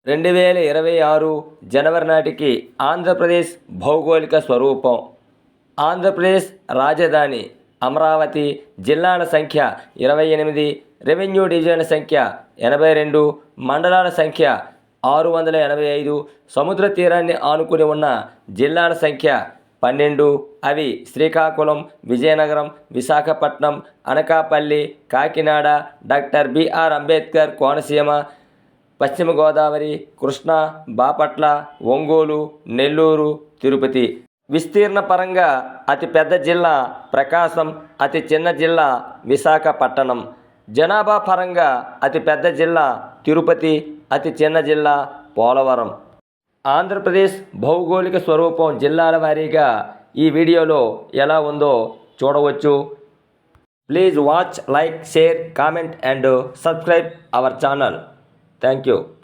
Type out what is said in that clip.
2026 జనవరి నాటికి ఆంధ్రప్రదేశ్ భౌగోళిక స్వరూపం. ఆంధ్రప్రదేశ్ రాజధాని అమరావతి. జిల్లాల సంఖ్య 28, రెవెన్యూ డివిజన్ల సంఖ్య 82, మండలాల సంఖ్య 685, సముద్ర తీరాన్ని ఆనుకుని ఉన్న జిల్లాల సంఖ్య 12. అవి శ్రీకాకుళం, విజయనగరం, విశాఖపట్నం, అనకాపల్లి, కాకినాడ, డాక్టర్ బిఆర్ అంబేద్కర్ కోనసీమ, పశ్చిమ గోదావరి, కృష్ణా, బాపట్ల, ఒంగోలు, నెల్లూరు, తిరుపతి. విస్తీర్ణ పరంగా అతిపెద్ద జిల్లా ప్రకాశం, అతి చిన్న జిల్లా విశాఖపట్నం. జనాభా పరంగా అతిపెద్ద జిల్లా తిరుపతి, అతి చిన్న జిల్లా పోలవరం. ఆంధ్రప్రదేశ్ భౌగోళిక స్వరూపం జిల్లాల వారీగా ఈ వీడియోలో ఎలా ఉందో చూడవచ్చు. Please watch, like, share, comment and subscribe our channel. Thank you.